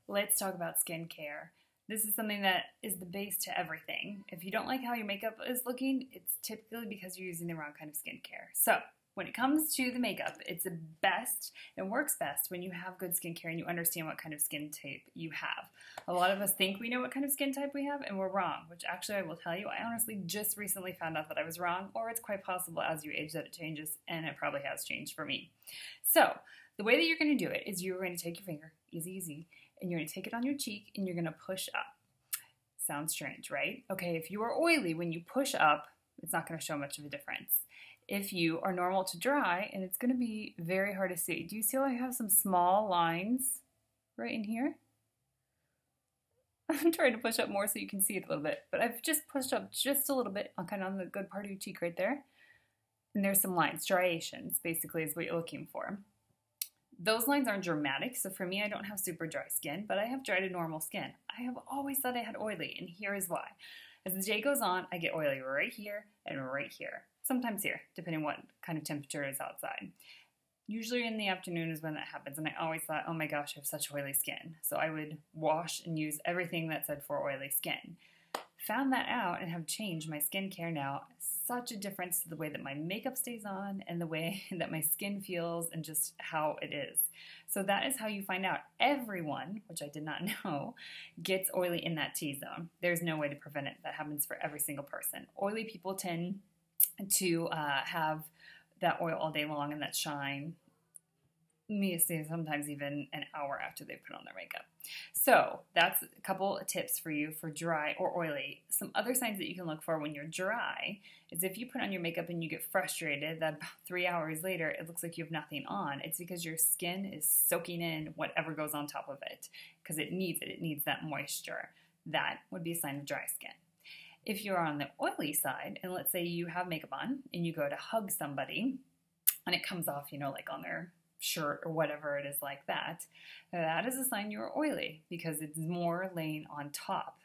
Let's talk about skincare. This is something that is the base to everything. If you don't like how your makeup is looking, it's typically because you're using the wrong kind of skincare. So, when it comes to the makeup, it's the best and works best when you have good skincare and you understand what kind of skin type you have. A lot of us think we know what kind of skin type we have, and we're wrong, which actually I will tell you, I honestly just recently found out that I was wrong, or it's quite possible as you age that it changes, and it probably has changed for me. So, the way that you're going to do it is you're going to take your finger, easy, and you're going to take it on your cheek and you're going to push up. Sounds strange, right? Okay, if you are oily, when you push up, it's not going to show much of a difference. If you are normal to dry, and it's going to be very hard to see. Do you see how I have some small lines right in here? I'm trying to push up more so you can see it a little bit, but I've just pushed up just a little bit, kind of on the good part of your cheek right there. And there's some lines, striations, basically is what you're looking for. Those lines aren't dramatic, so for me, I don't have super dry skin, but I have dry to normal skin. I have always thought I had oily, and here is why. As the day goes on, I get oily right here and right here. Sometimes here, depending what kind of temperature is outside. Usually in the afternoon is when that happens, and I always thought, oh my gosh, I have such oily skin. So I would wash and use everything that said for oily skin. Found that out and have changed my skincare now. Such a difference to the way that my makeup stays on and the way that my skin feels and just how it is. So that is how you find out. Everyone, which I did not know, gets oily in that T-zone. There's no way to prevent it. That happens for every single person. Oily people tend to have that oil all day long and that shine. Me say sometimes even an hour after they put on their makeup. So that's a couple of tips for you for dry or oily. Some other signs that you can look for when you're dry is if you put on your makeup and you get frustrated that about 3 hours later it looks like you have nothing on. It's because your skin is soaking in whatever goes on top of it because it needs it. It needs that moisture. That would be a sign of dry skin. If you're on the oily side, and let's say you have makeup on and you go to hug somebody and it comes off, like on their shirt or whatever it is like that, that is a sign you're oily because it's more laying on top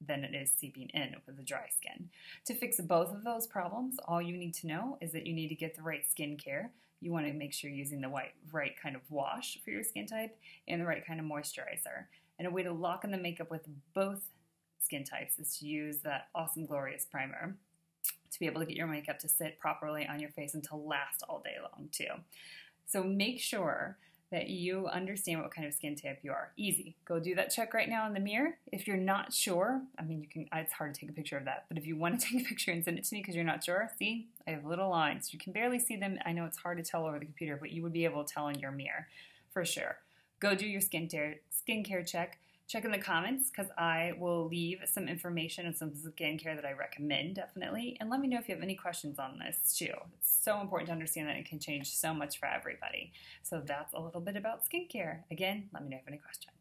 than it is seeping in with the dry skin. To fix both of those problems, all you need to know is that you need to get the right skincare. You want to make sure you're using the right kind of wash for your skin type and the right kind of moisturizer. And a way to lock in the makeup with both skin types is to use that Awesome Glorious Primer to be able to get your makeup to sit properly on your face and to last all day long too. So make sure that you understand what kind of skin type you are. Easy. Go do that check right now in the mirror. If you're not sure, it's hard to take a picture of that, but if you want to take a picture and send it to me because you're not sure, see, I have little lines. You can barely see them. I know it's hard to tell over the computer, but you would be able to tell in your mirror for sure. Go do your skincare check. Check in the comments because I will leave some information and some skincare that I recommend, definitely. And let me know if you have any questions on this too. It's so important to understand that it can change so much for everybody. So that's a little bit about skincare. Again, let me know if you have any questions.